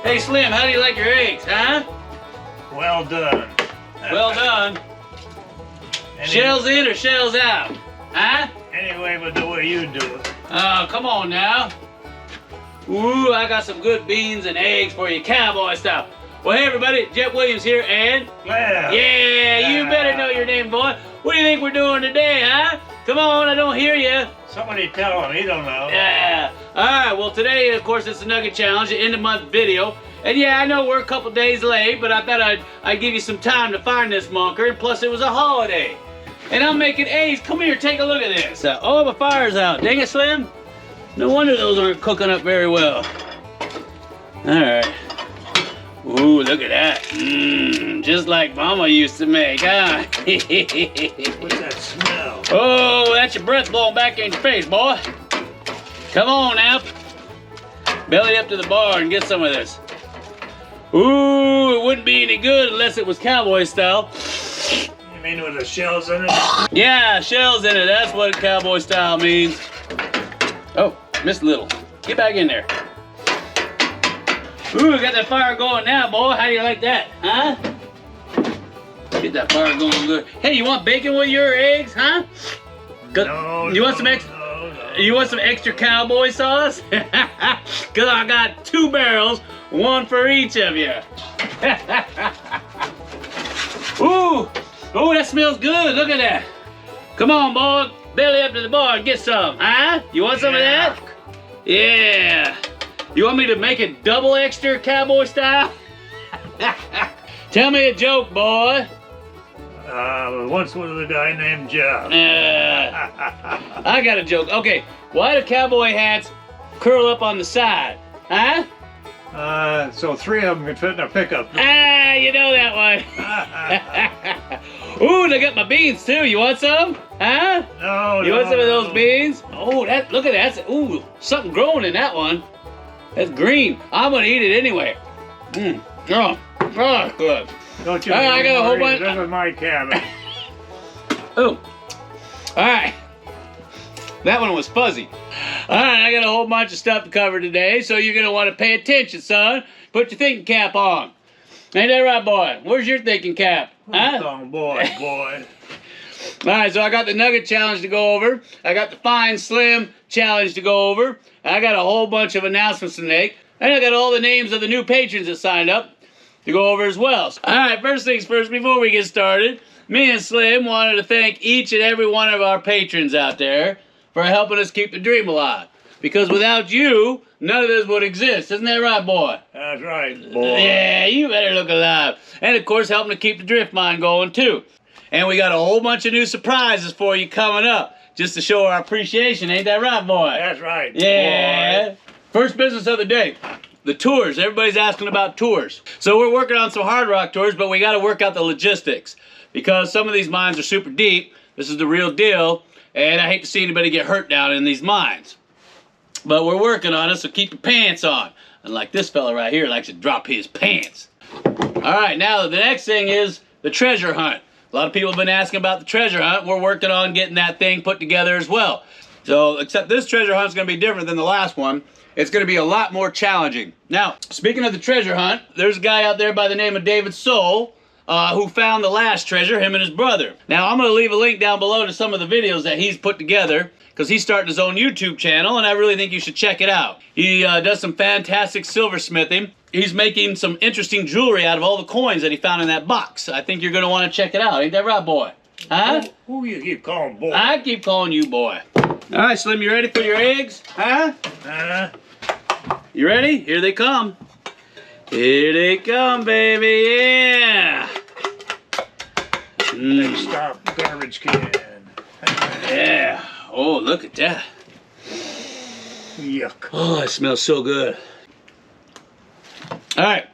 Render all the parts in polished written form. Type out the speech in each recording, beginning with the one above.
Hey Slim, how do you like your eggs, huh? Well done. Well done. Shells in or shells out? Huh? Anyway, but the way you do it. Oh, come on now. Ooh, I got some good beans and eggs for you, cowboy style. Well, hey everybody, Jeff Williams here, and Well, yeah, you better know your name, boy. What do you think we're doing today, huh? Come on, I don't hear you. somebody tell him, he don't know. Yeah. All right, well today, of course, it's the Nugget Challenge, the end of month video. And yeah, I know we're a couple days late, but I thought I'd give you some time to find this monker, and plus it was a holiday. And I'm making eggs. Come here, take a look at this. Oh, my fire's out. Dang it, Slim. No wonder those aren't cooking up very well. All right. Ooh, look at that. Just like Mama used to make, huh? What's that smell? Oh, that's your breath blowing back in your face, boy. Come on now. Belly up to the bar and get some of this. Ooh, it wouldn't be any good unless it was cowboy style. You mean with the shells in it? Yeah, shells in it. That's what cowboy style means. Oh, Miss Little. Get back in there. Ooh, got that fire going now, boy. How do you like that, huh? Get that fire going good. Hey, you want bacon with your eggs, huh? No, You want some You want some extra cowboy sauce? Cause I got 2 barrels, 1 for each of you. Ooh, oh, that smells good. Look at that. Come on, boy. Belly up to the bar and get some, huh? You want some of that? Yeah. You want me to make it double extra cowboy style? Tell me a joke, boy. Once was a guy named Jeff. I got a joke. Okay, why do cowboy hats curl up on the side? Huh? So 3 of them can fit in a pickup. Ah, you know that one. Ooh, they got my beans too. You want some? Huh? No, You want some of those beans? Oh, look at that. Ooh, something growing in that one. That's green. I'm gonna eat it anyway. Oh, good. Don't you? I got a whole bunch. This is my cabin. Oh, all right. That one was fuzzy. All right, I got a whole bunch of stuff to cover today, so you're gonna want to pay attention, son. Put your thinking cap on. Ain't that right, boy? Where's your thinking cap? Huh? Oh, boy. All right, so I got the Nugget Challenge to go over. I got the Fine Slim Challenge to go over. I got a whole bunch of announcements to make. And I got all the names of the new patrons that signed up to go over as well. All right, first things first, before we get started, me and Slim wanted to thank each and every one of our patrons out there for helping us keep the dream alive. Because without you, none of this would exist. Isn't that right, boy? That's right, boy. Yeah, you better look alive. And of course, helping to keep the drift mine going too. And we got a whole bunch of new surprises for you coming up, just to show our appreciation. Ain't that right, boy? That's right, Yeah. boy. First business of the day. The tours. Everybody's asking about tours. So we're working on some hard rock tours, but we got to work out the logistics. Because some of these mines are super deep. This is the real deal. And I hate to see anybody get hurt down in these mines. But we're working on it, so keep your pants on. Unlike this fella right here likes to drop his pants. All right, now the next thing is the treasure hunt. A lot of people have been asking about the treasure hunt. We're working on getting that thing put together as well. So, except this treasure hunt is going to be different than the last one. It's going to be a lot more challenging. Now, speaking of the treasure hunt, there's a guy out there by the name of David Soul who found the last treasure, him and his brother. Now, I'm going to leave a link down below to some of the videos that he's put together because he's starting his own YouTube channel, and I really think you should check it out. He does some fantastic silversmithing. He's making some interesting jewelry out of all the coins that he found in that box. I think you're going to want to check it out. Ain't that right, boy? Huh? Who you keep calling boy? I keep calling you boy. All right, Slim, you ready for your eggs? Huh? You ready? Here they come. Here they come, baby, yeah! Big stop garbage can. Yeah. Oh, look at that. Yuck. Oh, it smells so good. All right.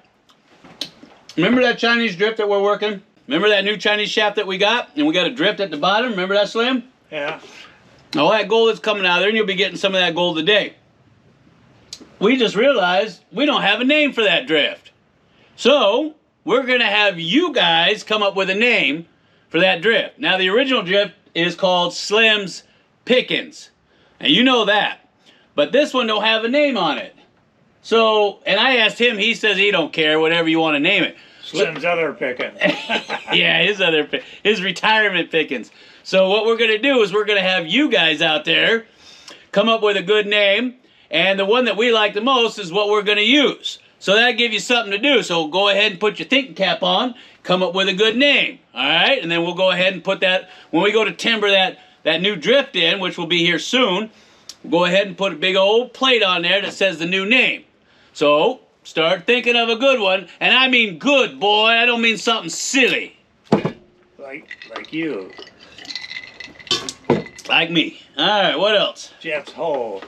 Remember that Chinese drift that we're working? Remember that new Chinese shaft that we got? And we got a drift at the bottom? Remember that, Slim? Yeah. All that gold that's coming out of there, and you'll be getting some of that gold today. We just realized we don't have a name for that drift. So, we're going to have you guys come up with a name for that drift. Now, the original drift is called Slim's Pickens. And you know that. But this one don't have a name on it. So, and I asked him, he says he don't care, whatever you want to name it. Slim's other picking. Yeah, his retirement pickings. So what we're going to do is we're going to have you guys out there come up with a good name, and the one that we like the most is what we're going to use. So that'll give you something to do. So go ahead and put your thinking cap on, come up with a good name, all right? And then we'll go ahead and put that, when we go to timber that new drift in, which will be here soon, we'll go ahead and put a big old plate on there that says the new name. So start thinking of a good one, and I mean good, boy. I don't mean something silly. Like you. Like me. All right, what else? Jeff's Hole.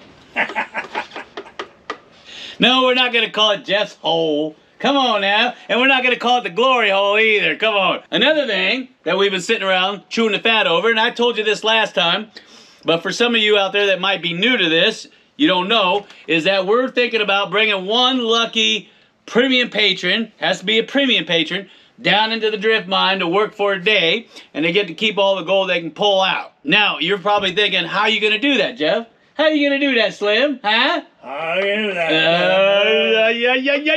No, we're not going to call it Jeff's Hole. Come on now. And we're not going to call it the Glory Hole either. Come on. Another thing that we've been sitting around chewing the fat over, and I told you this last time, but for some of you out there that might be new to this, you don't know, is that we're thinking about bringing one lucky premium patron, has to be a premium patron, down into the drift mine to work for a day, and they get to keep all the gold they can pull out. Now, you're probably thinking, how are you going to do that, Jeff? How are you going to do that, Slim? Huh? How do you do that?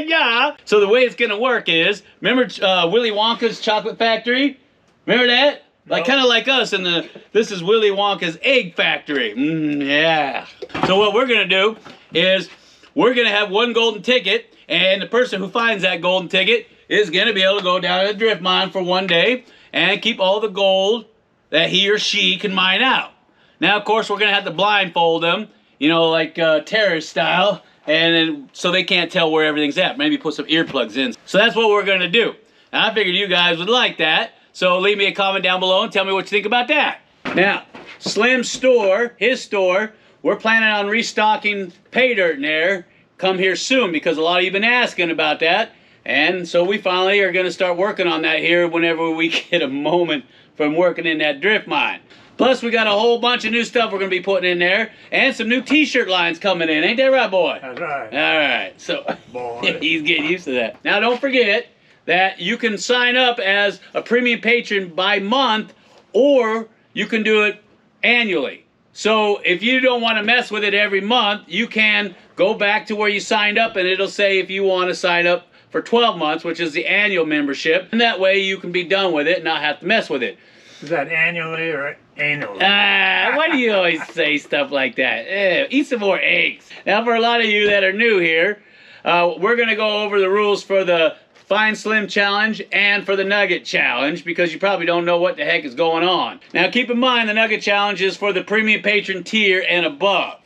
Yeah. So the way it's going to work is, remember Willy Wonka's chocolate factory? Remember that? Like, kind of like us, and this is Willy Wonka's egg factory. Yeah. So what we're going to do is, we're going to have one golden ticket, and the person who finds that golden ticket is going to be able to go down to the drift mine for one day and keep all the gold that he or she can mine out. Now, of course, we're going to have to blindfold them, you know, like terrorist style, and then, so they can't tell where everything's at. Maybe put some earplugs in. So that's what we're going to do. And I figured you guys would like that. So leave me a comment down below and tell me what you think about that. Now, Slim's store, his store, we're planning on restocking pay dirt in there come here soon because a lot of you have been asking about that. And so we finally are going to start working on that here whenever we get a moment from working in that drift mine. Plus, we got a whole bunch of new stuff we're going to be putting in there and some new t-shirt lines coming in. Ain't that right, boy? That's right. All right. So Boy. he's getting used to that. Now, don't forget that you can sign up as a premium patron by month, or you can do it annually. So if you don't want to mess with it every month, you can go back to where you signed up, and it'll say if you want to sign up for 12 months, which is the annual membership. And that way you can be done with it and not have to mess with it. Is that annually or annually? Why do you always say stuff like that? Eat some more eggs. Now, for a lot of you that are new here, we're going to go over the rules for the Find Slim Challenge and for the Nugget Challenge, because you probably don't know what the heck is going on. Now, keep in mind, the Nugget Challenge is for the premium patron tier and above.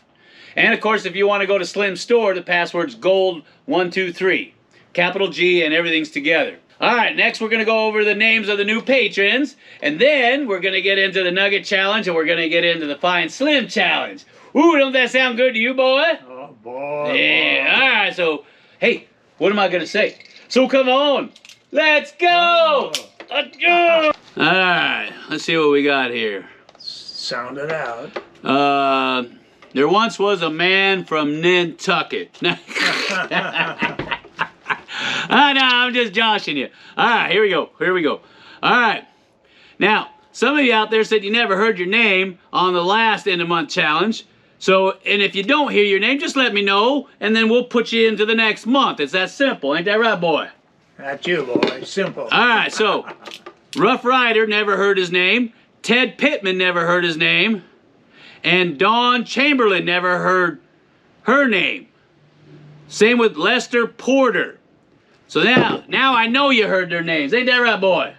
And, of course, if you want to go to Slim's store, the password's GOLD123. Capital G, and everything's together. All right, next we're going to go over the names of the new patrons, and then we're going to get into the Nugget Challenge, and we're going to get into the Find Slim Challenge. Ooh, don't that sound good to you, boy? Oh, boy. Yeah, all right, so, hey, what am I going to say? So come on, let's go! Let's go! All right, let's see what we got here. Sound it out. There once was a man from Nantucket. No, I'm just joshing you. All right, here we go. All right. Now, some of you out there said you never heard your name on the last end of month challenge. So, and if you don't hear your name, just let me know, and then we'll put you into the next month. It's that simple. Ain't that right, boy? That's you, boy. Simple. All right, so Rough Rider never heard his name. Ted Pittman never heard his name. And Dawn Chamberlain never heard her name. Same with Lester Porter. So now I know you heard their names. Ain't that right, boy?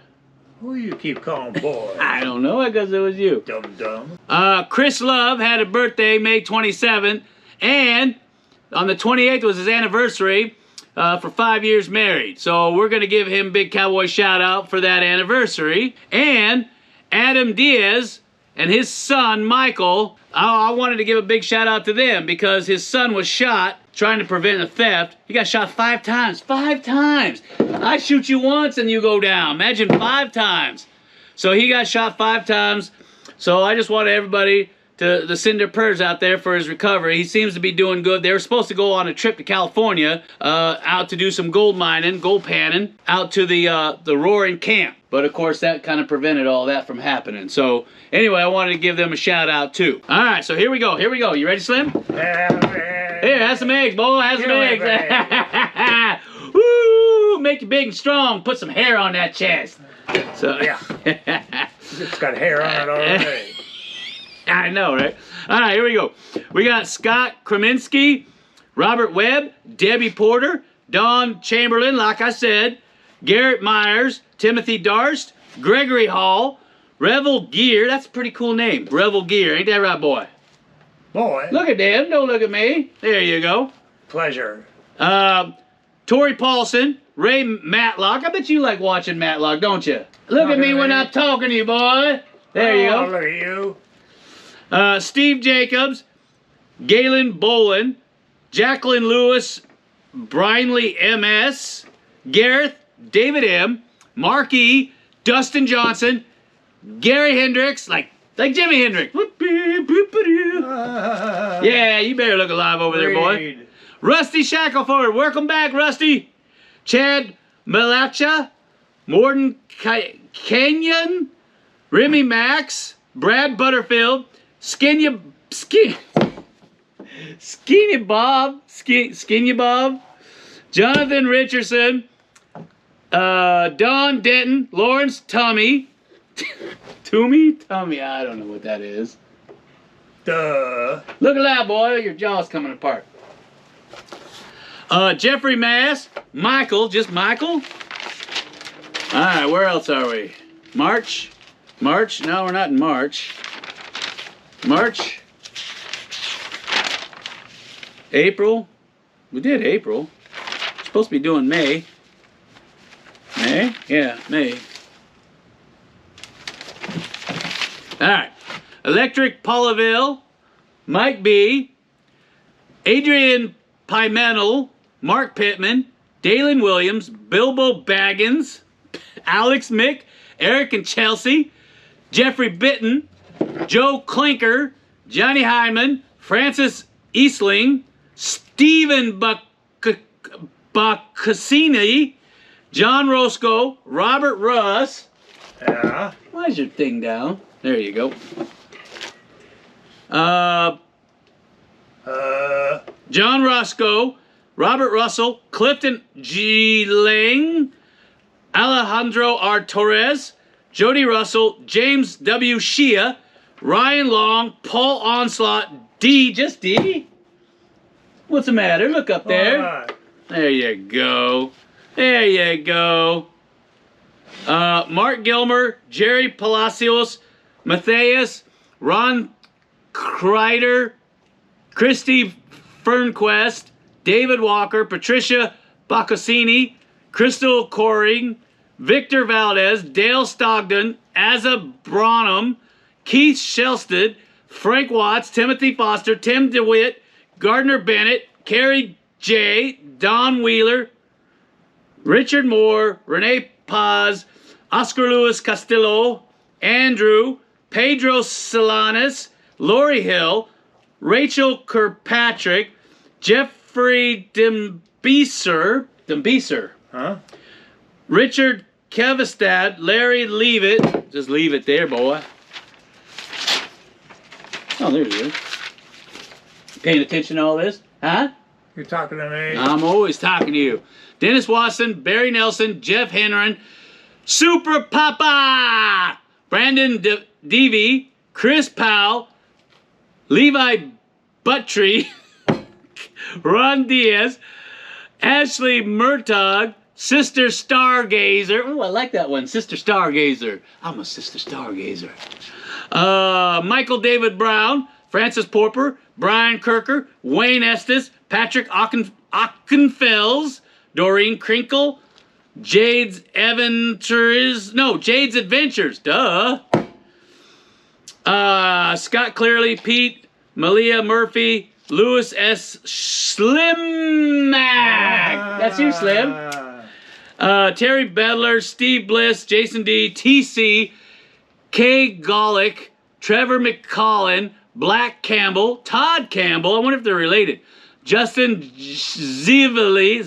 Who you keep calling boy? I don't know, because it was you. Dum-dum. Chris Love had a birthday May 27th, and on the 28th was his anniversary for 5 years married. So we're going to give him a big cowboy shout out for that anniversary. And Adam Diaz and his son Michael, I wanted to give a big shout out to them because his son was shot trying to prevent a theft. He got shot 5 times. 5 times. I shoot you once and you go down. Imagine 5 times. So he got shot 5 times. So I just wanted everybody to send their prayers out there for his recovery. He seems to be doing good. They were supposed to go on a trip to California, out to do some gold mining, gold panning, out to the Roaring Camp. But of course that kind of prevented all that from happening. So anyway, I wanted to give them a shout out too. All right, so here we go. You ready, Slim? Yeah, Here, have some eggs, boy. Have some Kill eggs. it, Woo! Make you big and strong. Put some hair on that chest. So Yeah. It's got hair on it already. I know, right? All right, here we go. We got Scott Kraminski, Robert Webb, Debbie Porter, Don Chamberlain, like I said, Garrett Myers, Timothy Darst, Gregory Hall, Revel Gear. That's a pretty cool name. Revel Gear. Ain't that right, boy? Boy, Look at them. Don't look at me. There you go. pleasure. Tori Paulson, Ray Matlock. I bet you like watching Matlock, don't you? Look at me when I'm talking to you, boy. There you Oh, go. look at you. Steve Jacobs, Galen Bolin, Jacqueline Lewis, Brinley MS, Gareth, David M, Mark E, Dustin Johnson, Gary Hendricks, like Jimi Hendrix. Yeah, you better look alive over there, boy. Reed. Rusty Shackelford, welcome back, Rusty. Chad Malacha, Morden Kenyon, Remy Max, Brad Butterfield, Skinny Bob, Jonathan Richardson, Don Denton, Lawrence Tummy, Tummy, I don't know what that is. Duh. Look at that, boy, your jaw's coming apart. Jeffrey Mass, Michael, just Michael. All right, where else are we? March? No, we're not in March. March? April? We did April. We're supposed to be doing May. May? Yeah, May. All right. Electric Paulaville, Mike B, Adrian Pimentel, Mark Pittman, Dalen Williams, Bilbo Baggins, Alex Mick, Eric and Chelsea, Jeffrey Bitten, Joe Clinker, Johnny Hyman, Francis Eastling, Stephen Baccassini, John Roscoe, Robert Russ. Yeah. Why's your thing down? There you go. John Roscoe, Robert Russell, Clifton G. Lang, Alejandro R. Torres, Jody Russell, James W. Shea, Ryan Long, Paul Onslaught, D. Just D? What's the matter? Look up there. Alright. There you go. There you go. Mark Gilmer, Jerry Palacios, Matthias, Ron Kreider, Christy Fernquest, David Walker, Patricia Baccassini, Crystal Coring, Victor Valdez, Dale Stogden, Asa Bronham, Keith Shelsted, Frank Watts, Timothy Foster, Tim DeWitt, Gardner Bennett, Carrie J., Don Wheeler, Richard Moore, Renee Paz, Oscar Luis Castillo, Andrew, Pedro Solanas, Lori Hill, Rachel Kirkpatrick, Jeffrey Dembeeser, Huh? Richard Kevistad, Larry Leavitt, just leave it there, boy. Oh, there you go. Paying attention to all this? Huh? You're talking to me? I'm always talking to you. Dennis Watson, Barry Nelson, Jeff Henron, Super Papa, Brandon Devey, Chris Powell, Levi Buttrey, Ron Diaz, Ashley Murtaugh, Sister Stargazer. Oh, I like that one. Sister Stargazer. I'm a Sister Stargazer. Michael David Brown, Francis Porper, Brian Kirker, Wayne Estes, Patrick Ockenfels, Doreen Krinkle, Jade's Adventures, duh. Scott Clearly, Pete, Malia Murphy, Lewis S. Slim Mac. That's you, Slim. Terry Bedler, Steve Bliss, Jason D, TC, Kay Golick, Trevor McCollin, Black Campbell, Todd Campbell, I wonder if they're related, Justin Zavelli,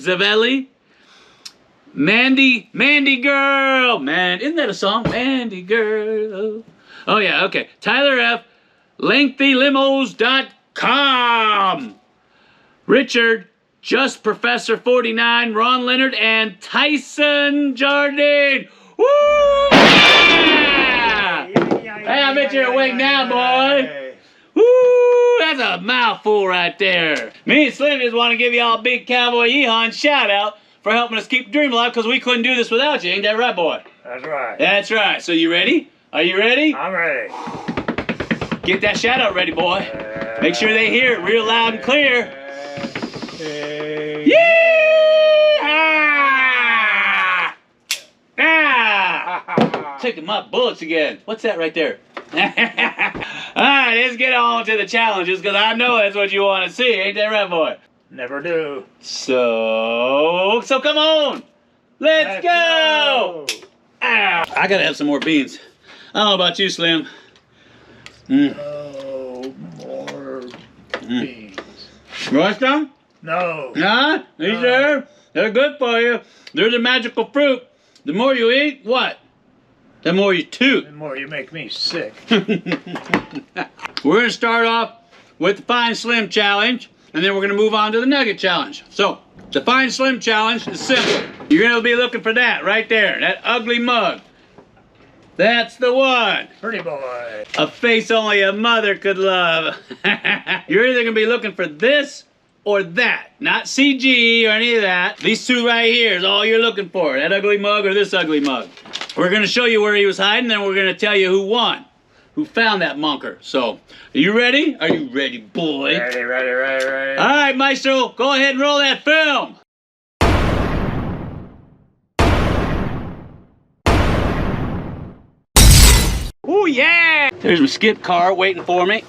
Mandy Girl, man, isn't that a song? Mandy Girl. Oh yeah, okay. Tyler F, LengthyLimos.com, Richard, Just Professor 49, Ron Leonard, and Tyson Jardine. Woo! Yeah! Hey, I bet you're awake now, boy. Woo! That's a mouthful right there. Me and Slim just want to give you all a big cowboy yeehaw and shout out for helping us keep the dream alive, because we couldn't do this without you. Ain't that right, boy? That's right. That's right. So you ready? Are you ready? I'm ready. Get that shout out ready, boy. Make sure they hear it real loud and clear. Yeah! Ah! Taking my bullets again. What's that right there? Alright, let's get on to the challenges, because I know that's what you want to see. Ain't that right, boy? Never do. So come on. Let's go. Ah, I gotta have some more beans. I don't know about you, Slim. Oh, more beans. You want some? No. Nah, these are. They're good for you. They're the magical fruit. The more you eat, what? The more you toot. The more you make me sick. We're gonna start off with the Fine Slim Challenge, and then we're gonna move on to the Nugget Challenge. So, the Fine Slim Challenge is simple. You're gonna be looking for that right there, that ugly mug. That's the one. Pretty boy. A face only a mother could love. You're either gonna be looking for this or that. Not CG or any of that. These two right here is all you're looking for. That ugly mug or this ugly mug. We're gonna show you where he was hiding, then we're gonna tell you who won. Who found that monker. So, are you ready? Are you ready, boy? Ready. All right, Maestro, go ahead and roll that film. Oh yeah! There's my skip car waiting for me.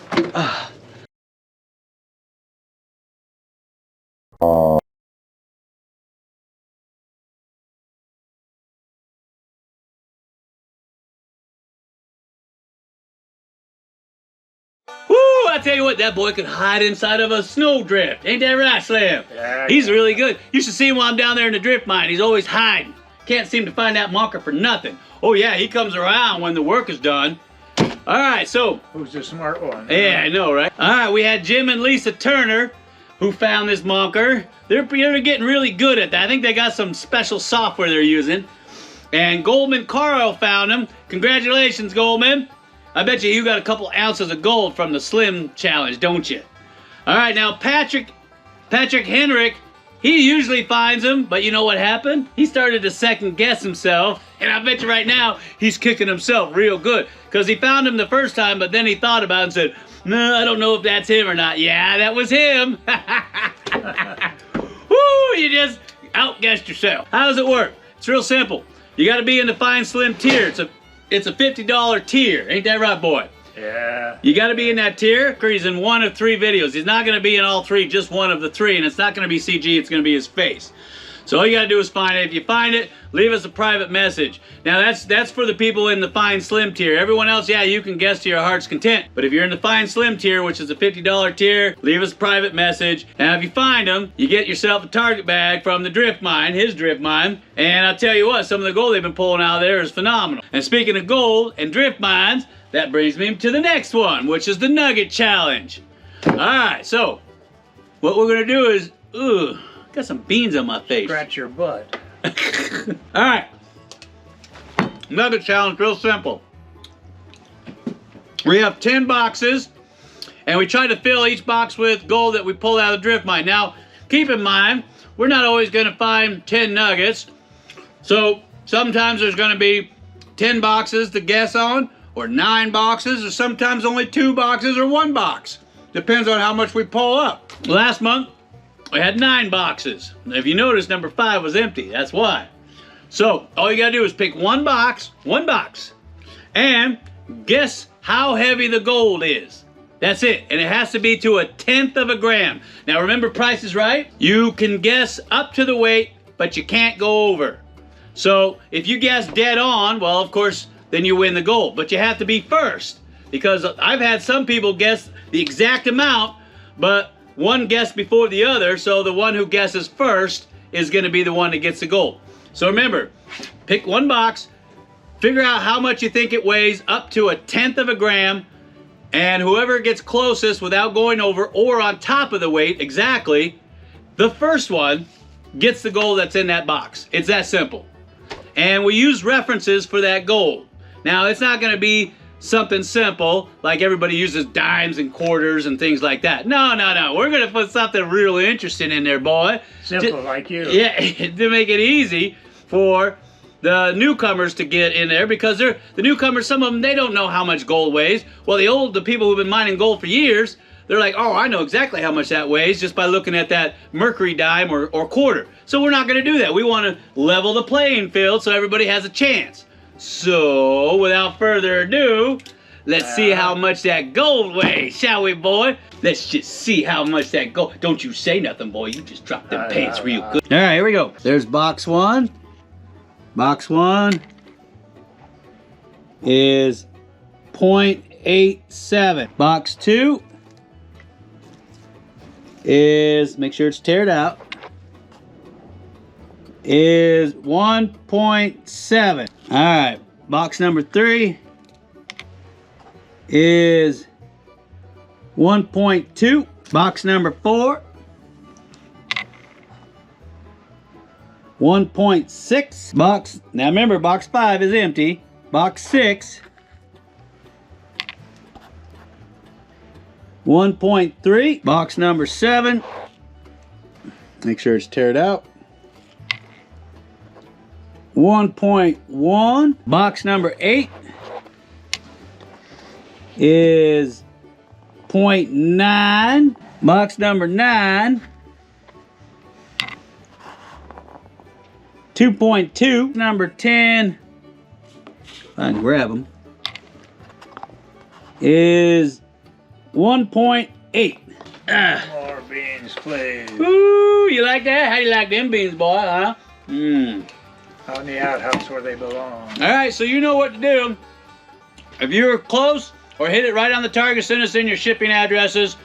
Woo! I tell you what, that boy could hide inside of a snowdrift. Ain't that right, Slim? Yeah, He's really good. You should see him while I'm down there in the drift mine. He's always hiding. Can't seem to find that marker for nothing. Oh yeah, he comes around when the work is done. All right, so. Who's the smart one? Yeah, I know, right? All right, we had Jim and Lisa Turner who found this monker. They're getting really good at that. I think they got some special software they're using. And Goldman Carl found him. Congratulations, Goldman. I bet you got a couple ounces of gold from the Slim Challenge, don't you? All right, now Patrick Henrik, he usually finds them, but you know what happened? He started to second guess himself, and I bet you right now he's kicking himself real good, because he found him the first time, but then he thought about it and said, no, I don't know if that's him or not. Yeah, that was him. Woo, you just outguessed yourself. How does it work? It's real simple. You got to be in the Fine Slim tier. It's a $50 tier. Ain't that right, boy? Yeah. You got to be in that tier, because he's in one of 3 videos. He's not going to be in all 3, just one of the 3, and it's not going to be CG, it's going to be his face. So all you got to do is find it. If you find it, leave us a private message. Now that's for the people in the Fine Slim tier. Everyone else, yeah, you can guess to your heart's content. But if you're in the Fine Slim tier, which is a $50 tier, leave us a private message. And if you find them, you get yourself a target bag from the drift mine, his drift mine. And I'll tell you what, some of the gold they've been pulling out of there is phenomenal. And speaking of gold and drift mines, that brings me to the next one, which is the Nugget Challenge. All right, so what we're gonna do is, got some beans on my face. Scratch your butt. All right, Nugget Challenge, real simple. We have 10 boxes, and we try to fill each box with gold that we pull out of the drift mine. Now, keep in mind, we're not always gonna find 10 nuggets, so sometimes there's gonna be 10 boxes to guess on, or 9 boxes, or sometimes only 2 boxes or 1 box. Depends on how much we pull up. Last month, we had 9 boxes. If you notice, number 5 was empty, that's why. So, all you gotta do is pick one box, and guess how heavy the gold is. That's it, and it has to be to 1/10 of a gram. Now remember, Price is Right? You can guess up to the weight, but you can't go over. So, if you guess dead on, well, of course, then you win the gold. But you have to be first, because I've had some people guess the exact amount, but one guessed before the other, so the one who guesses first is gonna be the one that gets the gold. So remember, pick one box, figure out how much you think it weighs up to 1/10 of a gram, and whoever gets closest without going over or on top of the weight exactly the first one gets the gold that's in that box. It's that simple. And we use references for that gold. Now, it's not gonna be something simple like everybody uses dimes and quarters and things like that. No, no, no. We're gonna put something really interesting in there, boy. Simple like you. Yeah, to make it easy for the newcomers to get in there, because the newcomers, some of them, they don't know how much gold weighs. Well, the people who've been mining gold for years, they're like, oh, I know exactly how much that weighs just by looking at that mercury dime or quarter. So we're not gonna do that. We wanna level the playing field so everybody has a chance. So, without further ado, let's see how much that gold weighs, shall we, boy? Let's just see how much that gold... Don't you say nothing, boy. You just drop them pants real good. All right, here we go. There's box one. Box one is 0.87. Box two is, make sure it's teared out, is 1.7. All right, box number three is 1.2. Box number four, 1.6. Box, now remember, box 5 is empty. Box 6, 1.3. Box number 7, make sure it's teared out, 1.1. Box number 8 is 0.9. Box number 9, 2.2. Number 10, if I can grab them, is 1.8. More beans, please. Ooh, you like that? How do you like them beans, boy, huh? Mmm. On the outhouse where they belong. All right, so you know what to do. If you're close or hit it right on the target, send us in your shipping addresses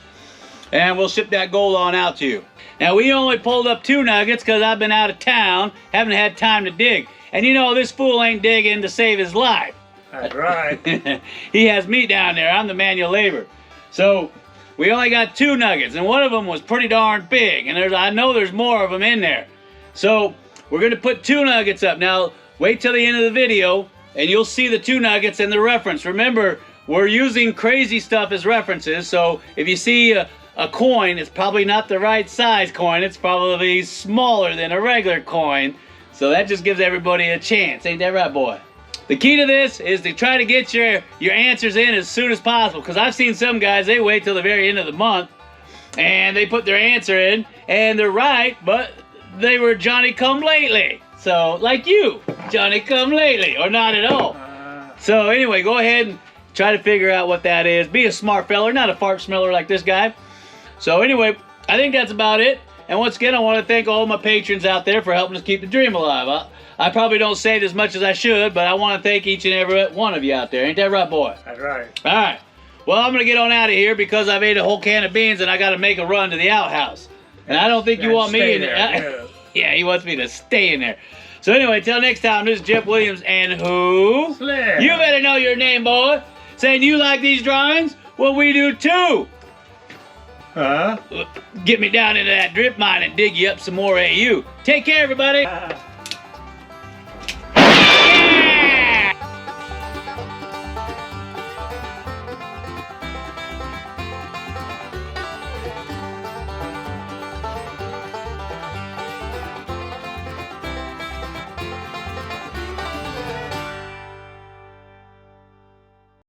and we'll ship that gold on out to you. Now, we only pulled up 2 nuggets because I've been out of town, haven't had time to dig. And you know, this fool ain't digging to save his life. That's right. He has me down there. I'm the manual labor. So we only got 2 nuggets, and one of them was pretty darn big. And I know there's more of them in there. So we're gonna put 2 nuggets up. Now, wait till the end of the video, and you'll see the 2 nuggets and the reference. Remember, we're using crazy stuff as references, so if you see a coin, it's probably not the right size coin. It's probably smaller than a regular coin. So that just gives everybody a chance. Ain't that right, boy? The key to this is to try to get your answers in as soon as possible, because I've seen some guys, they wait till the very end of the month and they put their answer in and they're right, but they were Johnny come lately. So, like you, Johnny come lately, or not at all. So anyway, go ahead and try to figure out what that is. Be a smart feller, not a fart smeller like this guy. So anyway, I think that's about it. And once again, I want to thank all my patrons out there for helping us keep the dream alive. I probably don't say it as much as I should, but I want to thank each and every one of you out there. Ain't that right, boy? That's right. All right. Well, I'm going to get on out of here because I've ate a whole can of beans and I got to make a run to the outhouse. And I don't think you want me in there. Yeah, he wants me to stay in there. So anyway, till next time, this is Jeff Williams and who? Slim. You better know your name, boy. Saying you like these drawings? Well, we do too. Huh? Get me down into that drip mine and dig you up some more AU. Take care, everybody.